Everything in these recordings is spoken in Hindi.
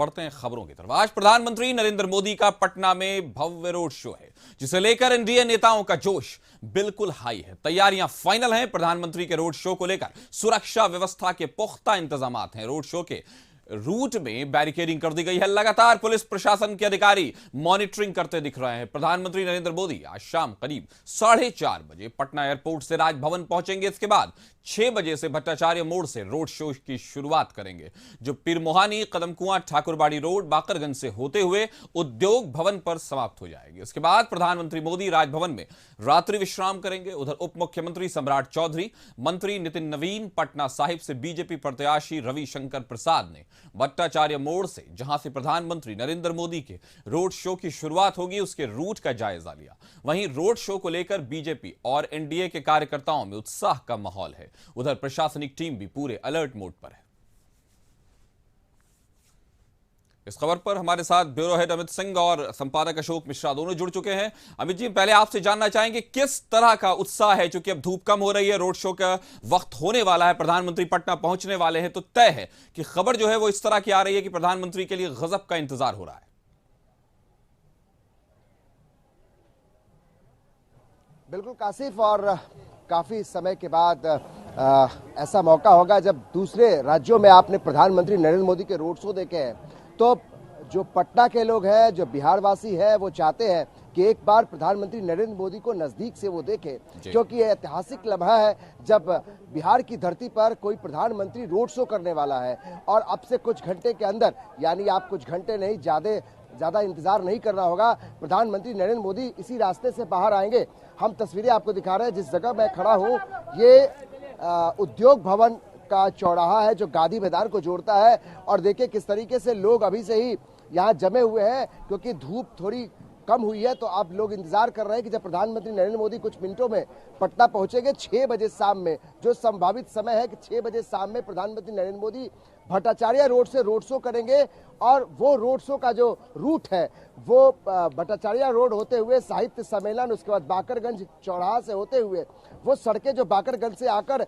बढ़ते हैं खबरों की तरफ। आज प्रधानमंत्री नरेंद्र मोदी का पटना में भव्य रोड शो है, जिसे लेकर एनडीए नेताओं का जोश बिल्कुल हाई है। तैयारियां फाइनल हैं। प्रधानमंत्री के रोड शो को लेकर सुरक्षा व्यवस्था के पुख्ता इंतजाम हैं। रोड शो के रूट में बैरिकेडिंग कर दी गई है। लगातार पुलिस प्रशासन के अधिकारी मॉनिटरिंग करते दिख रहे हैं। प्रधानमंत्री नरेंद्र मोदी आज शाम करीब 4:30 बजे पटना एयरपोर्ट से राजभवन पहुंचेंगे। इसके बाद 6 बजे से भट्टाचार्य मोड़ से रोड शो की शुरुआत करेंगे, जो पीरमोहानी, कदमकुआं, ठाकुरबाड़ी रोड, बाकरगंज से होते हुए उद्योग भवन पर समाप्त हो जाएगी। इसके बाद प्रधानमंत्री मोदी राजभवन में रात्रि विश्राम करेंगे। उधर उप मुख्यमंत्री सम्राट चौधरी, मंत्री नितिन नवीन, पटना साहिब से बीजेपी प्रत्याशी रविशंकर प्रसाद ने भट्टाचार्य मोड़ से, जहां से प्रधानमंत्री नरेंद्र मोदी के रोड शो की शुरुआत होगी, उसके रूट का जायजा लिया। वहीं रोड शो को लेकर बीजेपी और एनडीए के कार्यकर्ताओं में उत्साह का माहौल है। उधर प्रशासनिक टीम भी पूरे अलर्ट मोड पर है। इस खबर पर हमारे साथ ब्यूरो हेड अमित सिंह और संपादक अशोक मिश्रा दोनों जुड़ चुके हैं। अमित जी, पहले आपसे जानना चाहेंगे किस तरह का उत्साह है, चूंकि अब धूप कम हो रही है, रोड शो का वक्त होने वाला है, प्रधानमंत्री पटना पहुंचने वाले हैं, तो तय है कि खबर जो है वो इस तरह की आ रही है कि प्रधानमंत्री के लिए गजब का इंतजार हो रहा है। बिल्कुल कासिफ, और काफी समय के बाद ऐसा मौका होगा जब दूसरे राज्यों में आपने प्रधानमंत्री नरेंद्र मोदी के रोड शो देखे हैं, तो जो पटना के लोग हैं, जो बिहार वासी है, वो चाहते हैं कि एक बार प्रधानमंत्री नरेंद्र मोदी को नजदीक से वो देखें, क्योंकि ये ऐतिहासिक लम्हा है जब बिहार की धरती पर कोई प्रधानमंत्री रोड शो करने वाला है। और अब से कुछ घंटे के अंदर, यानी आप कुछ घंटे नहीं, ज्यादा इंतजार नहीं करना होगा, प्रधानमंत्री नरेंद्र मोदी इसी रास्ते से बाहर आएंगे। हम तस्वीरें आपको दिखा रहे हैं। जिस जगह मैं खड़ा हूँ, ये उद्योग भवन का चौराहा है जो गांधी मैदान को जोड़ता है। और देखिए किस तरीके से लोग अभी से ही यहाँ जमे हुए हैं, क्योंकि धूप थोड़ी कम हुई है, तो अब लोग इंतजार कर रहे हैं कि जब प्रधानमंत्री नरेंद्र मोदी कुछ मिनटों में पटना पहुंचेंगे 6 बजे शाम में, जो संभावित समय है कि 6 बजे शाम में प्रधानमंत्री नरेंद्र मोदी भट्टाचार्य रोड से रोड शो करेंगे। और वो रोड शो का जो रूट है वो भट्टाचार्य रोड होते हुए साहित्य सम्मेलन, उसके बाद बाकरगंज चौराहा से होते हुए वो सड़कें जो बाकरगंज से आकर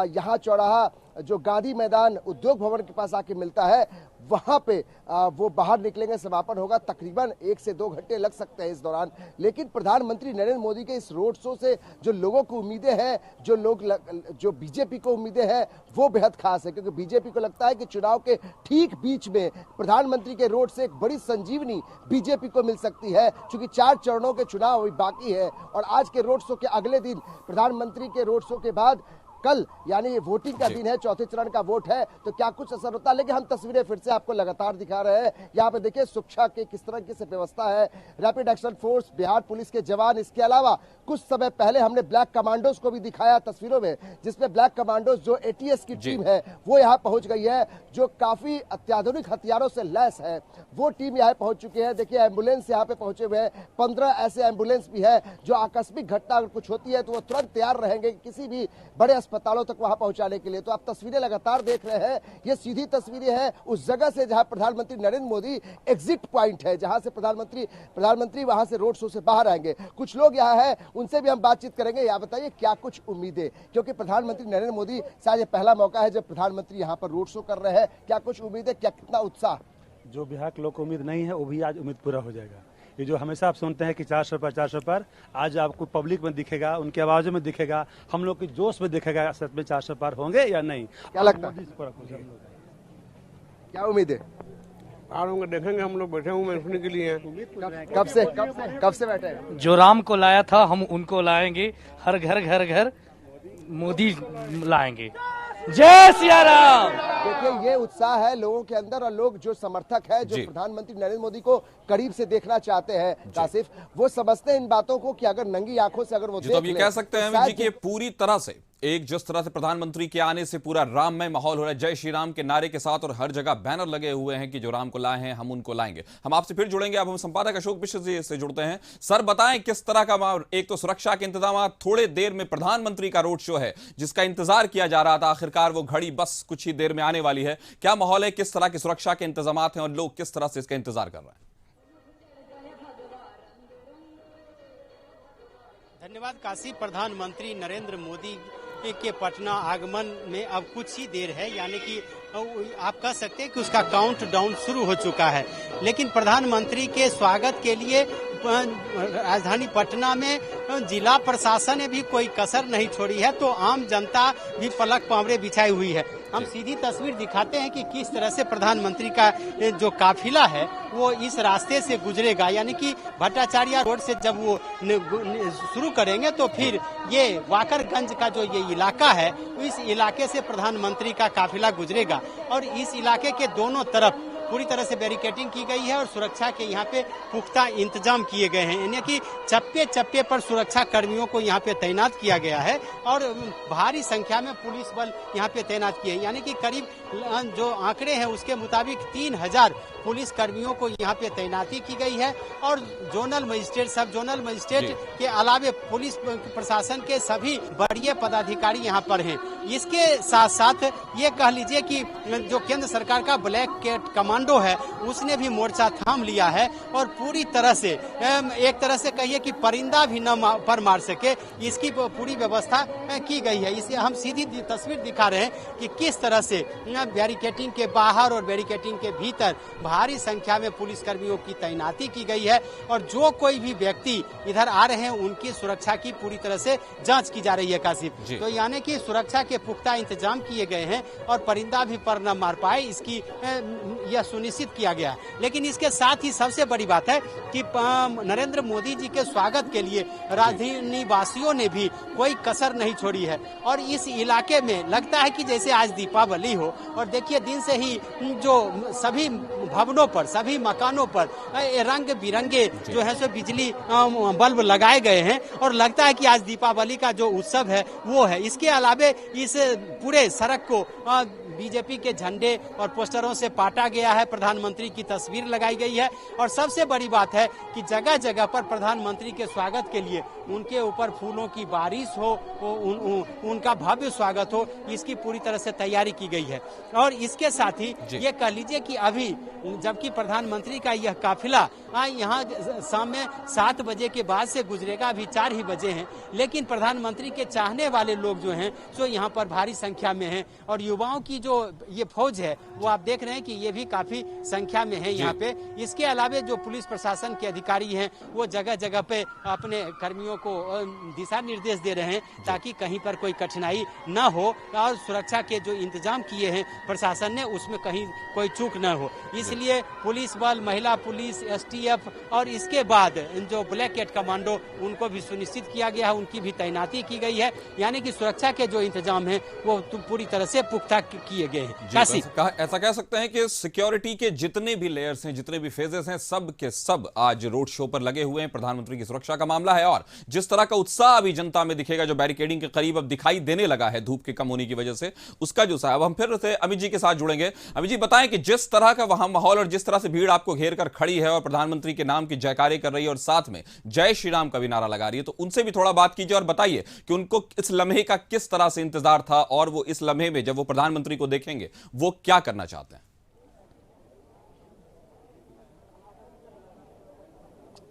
यहाँ चौराहा जो गांधी मैदान उद्योग भवन के पास आके मिलता है, वहां पे वो बाहर निकलेंगे, समापन होगा। तकरीबन 1 से 2 घंटे लग सकते हैं इस दौरान। लेकिन प्रधानमंत्री नरेंद्र मोदी के इस रोड शो से जो लोगों को उम्मीदें हैं, जो बीजेपी को उम्मीदें हैं, वो बेहद खास है, क्योंकि बीजेपी को लगता है कि चुनाव के ठीक बीच में प्रधानमंत्री के रोड से एक बड़ी संजीवनी बीजेपी को मिल सकती है, क्योंकि 4 चरणों के चुनाव अभी बाकी है। और आज के रोड शो के अगले दिन, प्रधानमंत्री के रोड शो के बाद कल, यानी वोटिंग का दिन है, चौथे चरण का वोट है, तो क्या कुछ असर होता है। लेकिन हम तस्वीरें फिर से आपको लगातार दिखा रहे हैं। यहाँ पे देखिए सुरक्षा के किस तरह की से व्यवस्था है। Rapid action force, Bihar police के जवान, इसके अलावा कुछ समय पहले हमने ब्लैक कमांडोज को भी दिखाया तस्वीरों में, जिसमें ब्लैक कमांडोज जो एटीएस की टीम है वो यहाँ पहुंच गई है, जो काफी अत्याधुनिक हथियारों से लैस है। वो टीम यहाँ पहुंच चुकी है। देखिए एम्बुलेंस यहाँ पे पहुंचे हुए हैं। 15 ऐसे एम्बुलेंस भी है जो आकस्मिक घटना अगर कुछ होती है तो वो तुरंत तैयार रहेंगे किसी भी बड़े अस्पतालों तक वहां पहुंचाने के लिए। तो आप तस्वीरें लगातार देख रहे हैं, ये सीधी तस्वीरें हैं उस जगह से जहां प्रधानमंत्री नरेंद्र मोदी एग्जिट पॉइंट है, जहां से प्रधानमंत्री वहां से रोड शो से बाहर आएंगे। कुछ लोग यहाँ हैं, उनसे भी हम बातचीत करेंगे। यहाँ बताइए क्या कुछ उम्मीदें, क्योंकि प्रधानमंत्री नरेंद्र मोदी शायद ये पहला मौका है जब प्रधानमंत्री यहाँ पर रोड शो कर रहे हैं। क्या कुछ उम्मीदें, क्या कितना उत्साह? जो बिहार के लोग को उम्मीद नहीं है वो भी आज उम्मीद पूरा हो जाएगा। ये जो हमेशा आप सुनते हैं कि 400 पर, आज आपको पब्लिक में दिखेगा, उनकी आवाजों में दिखेगा, हम लोग के जोश में दिखेगा, सच में 400 पार होंगे या नहीं। क्या लगता है, क्या उम्मीद है? पार होंगे, देखेंगे। हम लोग बैठे हुए सुनने के लिए। कब से बैठे हैं? जो राम को लाया था हम उनको लाएंगे, हर घर घर घर मोदी लाएंगे। जय सिया राम। देखिए ये उत्साह है लोगों के अंदर, और लोग जो समर्थक है, जो प्रधानमंत्री नरेंद्र मोदी को करीब से देखना चाहते हैं कासिफ, वो समझते हैं इन बातों को कि अगर नंगी आंखों से अगर वो देख तो ये कह सकते हैं जी कि पूरी तरह से एक जिस तरह से प्रधानमंत्री के आने से पूरा राममय माहौल हो रहा है, जय श्री राम के नारे के साथ, और हर जगह बैनर लगे हुए हैं कि जो राम को लाए हैं हम उनको लाएंगे। हम आपसे फिर जुड़ेंगे। अब हम संपादक अशोक मिश्र जी से जुड़ते हैं। सर बताएं किस तरह का, एक तो सुरक्षा के इंतजाम, थोड़े देर में प्रधानमंत्री का रोड शो है जिसका इंतजार किया जा रहा था, आखिरकार वो घड़ी बस कुछ ही देर में आने वाली है। क्या माहौल है, किस तरह की सुरक्षा के इंतजाम हैं और लोग किस तरह से इसका इंतजार कर रहे हैं? धन्यवाद काशी। प्रधानमंत्री नरेंद्र मोदी के पटना आगमन में अब कुछ ही देर है, यानी कि आप कह सकते हैं कि उसका काउंटडाउन शुरू हो चुका है। लेकिन प्रधानमंत्री के स्वागत के लिए राजधानी पटना में जिला प्रशासन ने भी कोई कसर नहीं छोड़ी है, तो आम जनता भी पलक पावड़े बिछाई हुई है। हम सीधी तस्वीर दिखाते हैं कि किस तरह से प्रधानमंत्री का जो काफिला है वो इस रास्ते से गुजरेगा, यानी कि भट्टाचार्य रोड से जब वो शुरू करेंगे तो फिर ये वाकरगंज का जो ये इलाका है, इस इलाके से प्रधानमंत्री का काफिला गुजरेगा और इस इलाके के दोनों तरफ पूरी तरह से बैरिकेडिंग की गई है और सुरक्षा के यहाँ पे पुख्ता इंतजाम किए गए हैं, यानी कि चप्पे चप्पे पर सुरक्षा कर्मियों को यहाँ पे तैनात किया गया है और भारी संख्या में पुलिस बल यहाँ पे तैनात किए हैं, यानी कि करीब जो आंकड़े हैं उसके मुताबिक 3000 पुलिस कर्मियों को यहाँ पे तैनाती की गई है और जोनल मजिस्ट्रेट, सब जोनल मजिस्ट्रेट के अलावे पुलिस प्रशासन के सभी वरीय पदाधिकारी यहाँ पर हैं। इसके साथ साथ ये कह लीजिए कि जो केंद्र सरकार का ब्लैक कैट कमांडो है उसने भी मोर्चा थाम लिया है और पूरी तरह से एक तरह से कहिए कि परिंदा भी न पर मार सके, इसकी पूरी व्यवस्था की गई है। इसे हम सीधी तस्वीर दिखा रहे हैं कि किस तरह से बैरिकेडिंग के बाहर और बैरिकेडिंग के भीतर भारी संख्या में पुलिस कर्मियों की तैनाती की गई है और जो कोई भी व्यक्ति इधर आ रहे हैं उनकी सुरक्षा की पूरी तरह से जांच की जा रही है। कासिफ, तो यानी कि सुरक्षा के पुख्ता इंतजाम किए गए हैं और परिंदा भी पर न मार पाए, इसकी यह सुनिश्चित किया गया है। लेकिन इसके साथ ही सबसे बड़ी बात है कि नरेंद्र मोदी जी के स्वागत के लिए राजधानी वासियों ने भी कोई कसर नहीं छोड़ी है और इस इलाके में लगता है कि जैसे आज दीपावली हो। और देखिए दिन से ही जो सभी भवनों पर, सभी मकानों पर रंग बिरंगे जो है सो बिजली बल्ब लगाए गए हैं और लगता है कि आज दीपावली का जो उत्सव है वो है। इसके अलावे इस पूरे सड़क को बीजेपी के झंडे और पोस्टरों से पाटा गया है, प्रधानमंत्री की तस्वीर लगाई गई है और सबसे बड़ी बात है कि जगह जगह पर प्रधानमंत्री के स्वागत के लिए उनके ऊपर फूलों की बारिश हो, उनका भव्य स्वागत हो, इसकी पूरी तरह से तैयारी की गई है। और इसके साथ ही ये कह लीजिए कि अभी जबकि प्रधानमंत्री का यह काफिला यहाँ शाम में 7 बजे के बाद से गुजरेगा, अभी 4 ही बजे हैं, लेकिन प्रधानमंत्री के चाहने वाले लोग जो हैं सो यहाँ पर भारी संख्या में हैं और युवाओं की जो ये फौज है वो आप देख रहे हैं कि ये भी काफी संख्या में है यहाँ पे। इसके अलावे जो पुलिस प्रशासन के अधिकारी हैं वो जगह जगह पे अपने कर्मियों को दिशा निर्देश दे रहे हैं ताकि कहीं पर कोई कठिनाई न हो और सुरक्षा के जो इंतजाम किए हैं प्रशासन ने उसमें कहीं कोई चूक न हो। इसलिए पुलिस बल, महिला पुलिस, STF और इसके बाद जो ब्लैक कैट कमांडो उनको भी सुनिश्चित किया गया है, उनकी भी तैनाती की गई है, यानी कि सुरक्षा के जो इंतजाम है वो पूरी तरह से पुख्ता किए गए हैं। ऐसा कह सकते हैं कि सिक्योरिटी के जितने भी लेयर्स हैं, जितने भी फेजेस हैं, सब के सब आज रोड शो पर लगे हुए हैं। प्रधानमंत्री की सुरक्षा का मामला है और जिस तरह का उत्साह अभी जनता में दिखेगा, जो बैरिकेडिंग के करीब अब दिखाई देने लगा है धूप के कम होने की वजह से, उसका जो अब हम फिर से अमित जी के साथ जुड़ेंगे। अमित जी बताएं कि जिस तरह का वहां माहौल और जिस तरह से भीड़ आपको घेर कर खड़ी है और प्रधानमंत्री के नाम की जयकारे कर रही है और साथ में जय श्री राम का भी नारा लगा रही है, तो उनसे भी थोड़ा बात कीजिए और बताइए कि उनको इस लम्हे का किस तरह से इंतजार था और वो इस लम्हे में जब वो प्रधानमंत्री को देखेंगे वो क्या करना चाहते हैं।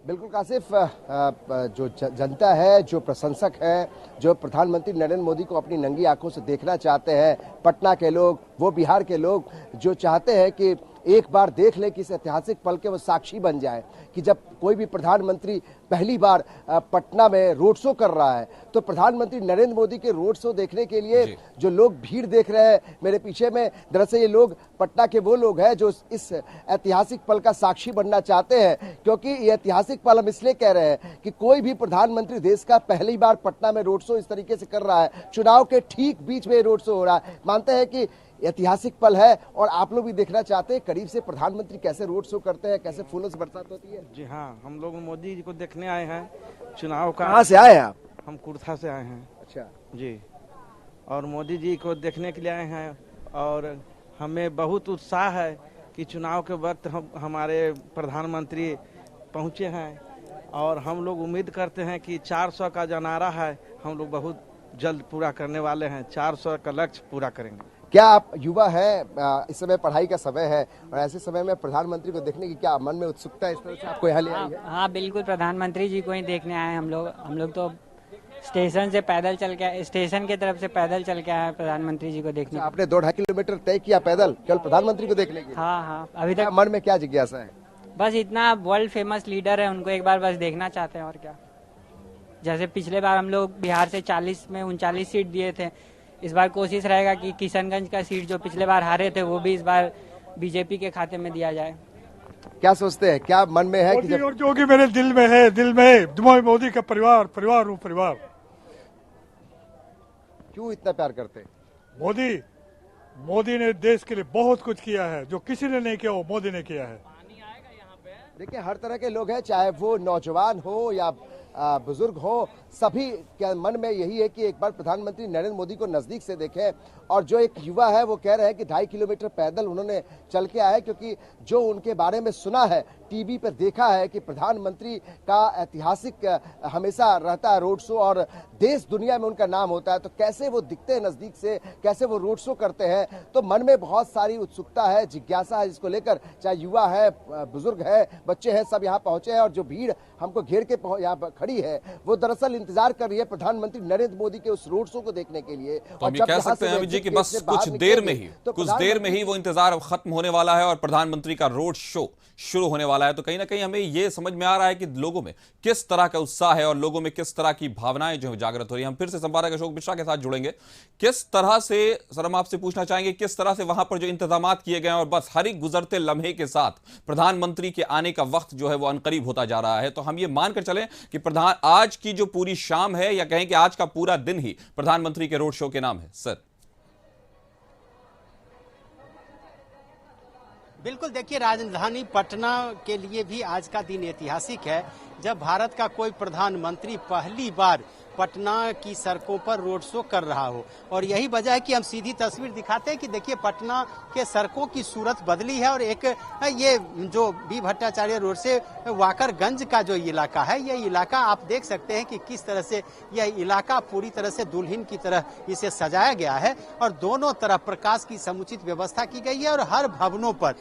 बिल्कुल कासिफ, जो जनता है, जो प्रशंसक है, जो प्रधानमंत्री नरेंद्र मोदी को अपनी नंगी आंखों से देखना चाहते हैं, पटना के लोग, वो बिहार के लोग जो चाहते हैं कि एक बार देख ले कि इस ऐतिहासिक पल के वो साक्षी बन जाए कि जब कोई भी प्रधानमंत्री पहली बार पटना में रोड शो कर रहा है, तो प्रधानमंत्री नरेंद्र मोदी के रोड शो देखने के लिए जो लोग भीड़ देख रहे हैं मेरे पीछे में, दरअसल ये लोग पटना के वो लोग हैं जो इस ऐतिहासिक पल का साक्षी बनना चाहते हैं। क्योंकि ये ऐतिहासिक पल हम इसलिए कह रहे हैं कि कोई भी प्रधानमंत्री देश का पहली बार पटना में रोड शो इस तरीके से कर रहा है, चुनाव के ठीक बीच में रोड शो हो रहा है। मानते हैं कि ऐतिहासिक पल है और आप लोग भी देखना चाहते हैं करीब से प्रधानमंत्री कैसे रोड शो करते हैं, कैसे फूलों से बरसात होती है। जी हाँ, हम लोग मोदी जी को देखने आए हैं। चुनाव का कहाँ से आए हैं आप? हम कुर्था से आए हैं। अच्छा जी, और मोदी जी को देखने के लिए आए हैं और हमें बहुत उत्साह है कि चुनाव के वक्त हमारे प्रधानमंत्री पहुँचे हैं और हम लोग उम्मीद करते हैं कि 400 का जो नारा है हम लोग बहुत जल्द पूरा करने वाले हैं। 400 का लक्ष्य पूरा करेंगे। क्या आप युवा हैं, इस समय पढ़ाई का समय है और ऐसे समय में प्रधानमंत्री को देखने की क्या मन में उत्सुकता है, इस तरह से आपको यहाँ ले आई है? हाँ बिल्कुल, प्रधानमंत्री जी को ही देखने आए हैं हम लोग तो स्टेशन से पैदल चल के स्टेशन की तरफ से पैदल चल के आए प्रधानमंत्री जी को देखने। आपने 2-2.5 किलोमीटर तय किया पैदल केवल प्रधानमंत्री को देखने के लिए? हाँ हाँ, अभी क्या तक मन में क्या जिज्ञासा है? बस इतना वर्ल्ड फेमस लीडर है, उनको एक बार बस देखना चाहते हैं और क्या। जैसे पिछले बार हम लोग बिहार से 40 में 39 सीट दिए थे, इस बार कोशिश रहेगा कि किशनगंज का सीट जो पिछले बार हारे थे वो भी इस बार बीजेपी के खाते में दिया जाए। क्या सोचते हैं, क्या मन में है कि मोदी और जोगी मेरे दिल में है, दिल में है। मैं मोदी का परिवार हूँ, परिवार। क्यों इतना प्यार करते हैं? मोदी ने देश के लिए बहुत कुछ किया है, जो किसी ने नहीं किया वो मोदी ने किया है। देखिए हर तरह के लोग हैं, चाहे वो नौजवान हो या बुजुर्ग हो, सभी के मन में यही है कि एक बार प्रधानमंत्री नरेंद्र मोदी को नजदीक से देखें। और जो एक युवा है वो कह रहे हैं कि 2.5 किलोमीटर पैदल उन्होंने चल के आए, क्योंकि जो उनके बारे में सुना है, टीवी पर देखा है कि प्रधानमंत्री का ऐतिहासिक हमेशा रहता है रोड शो और देश दुनिया में उनका नाम होता है, तो कैसे वो दिखते हैं नजदीक से, कैसे वो रोड शो करते हैं, तो मन में बहुत सारी उत्सुकता है, जिज्ञासा है जिसको लेकर। चाहे युवा है, बुजुर्ग है, बच्चे हैं, सब यहाँ पहुंचे हैं। और जो भीड़ हमको घेर के यहाँ पर खड़ी है वो दरअसल इंतजार कर रही है प्रधानमंत्री नरेंद्र मोदी के उस रोड शो को देखने के लिए। तो हम ये कह सकते हैं अमित जी कि बस कुछ देर में ही वो इंतजार खत्म होने वाला है और प्रधानमंत्री का रोड शो शुरू होने वाला है। तो कहीं ना कहीं हमें ये समझ में आ रहा है कि लोगों में किस तरह का उत्साह है और लोगों में किस तरह की भावनाएं जो जागृत हो रही है। हम फिर से संवाददाता अशोक मिश्रा के साथ जुड़ेंगे। किस तरह से, सर हम आपसे पूछना चाहेंगे, किस तरह से वहां पर जो इंतजाम किए गए हैं और बस हर एक गुजरते लम्हे के साथ प्रधानमंत्री के आने का वक्त जो है वो अनकरीब होता जा रहा है, तो हम ये मानकर चलें कि आज की जो पूरी शाम है या कहें कि आज का पूरा दिन ही प्रधानमंत्री के रोड शो के नाम है? सर बिल्कुल, देखिए राजधानी पटना के लिए भी आज का दिन ऐतिहासिक है, जब भारत का कोई प्रधानमंत्री पहली बार पटना की सड़कों पर रोड शो कर रहा हो। और यही वजह है कि हम सीधी तस्वीर दिखाते हैं कि देखिए पटना के सड़कों की सूरत बदली है। और एक ये जो बी भट्टाचार्य रोड से वाकरगंज का जो इलाका है, ये इलाका आप देख सकते हैं कि किस तरह से यह इलाका पूरी तरह से दुल्हन की तरह इसे सजाया गया है और दोनों तरफ प्रकाश की समुचित व्यवस्था की गई है और हर भवनों पर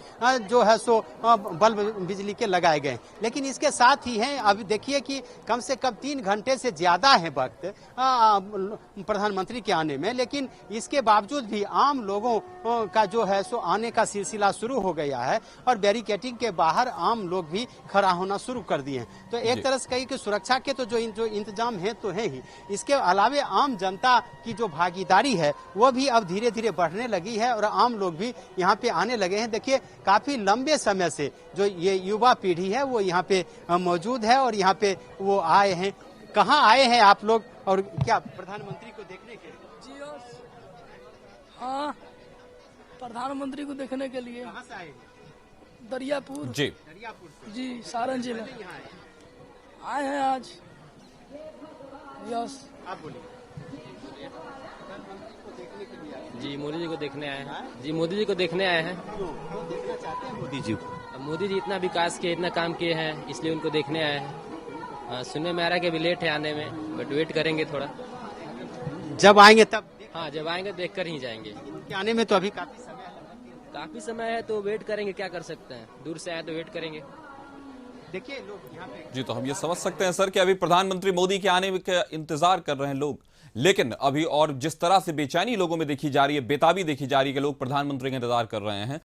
जो है सो बल्ब बिजली के लगाए गए। लेकिन इसके साथ ही हैं, अभी देखिए कि कम से कम 3 घंटे से ज्यादा है वक्त प्रधानमंत्री के आने में, लेकिन इसके बावजूद भी आम लोगों का जो है सो आने का सिलसिला शुरू हो गया है और बैरिकेडिंग के बाहर आम लोग भी खड़ा होना शुरू कर दिए हैं। तो एक तरह से कही कि सुरक्षा के तो जो इंतजाम है तो है ही, इसके अलावे आम जनता की जो भागीदारी है वो भी अब धीरे धीरे बढ़ने लगी है और आम लोग भी यहाँ पे आने लगे हैं। देखिए काफी लंबे समय से जो ये युवा पीढ़ी है वो यहाँ पे मौजूद है और यहाँ पे वो आए हैं। कहाँ आए हैं आप लोग और क्या प्रधानमंत्री को देखने के लिए? जी हाँ, प्रधानमंत्री को देखने के लिए। कहाँ से आए? दरियापुर जी, जी सारण जिला आए हैं आज। यस, आप बोलिए। जी मोदी जी को देखने आए हैं। जी मोदी जी को देखने आए हैं। क्यों देखना चाहते हैं मोदी जी को? मोदी जी इतना विकास किए, इतना काम किए हैं, इसलिए उनको देखने आए हैं। सुनने में आ रहा है कि अभी लेट है आने में, बट वेट करेंगे थोड़ा। जब आएंगे तब? हाँ, जब आएंगे देख कर ही जाएंगे। उनके आने में तो अभी काफी समय है। काफी समय है तो वेट करेंगे, क्या कर सकते हैं, दूर से आए तो वेट करेंगे। देखिए लोग यहाँ पे जी, तो हम ये समझ सकते हैं सर कि अभी प्रधानमंत्री मोदी के आने का इंतजार कर रहे हैं लोग, लेकिन अभी और जिस तरह से बेचैनी लोगों में देखी जा रही है, बेताबी देखी जा रही है कि लोग प्रधानमंत्री का इंतजार कर रहे हैं।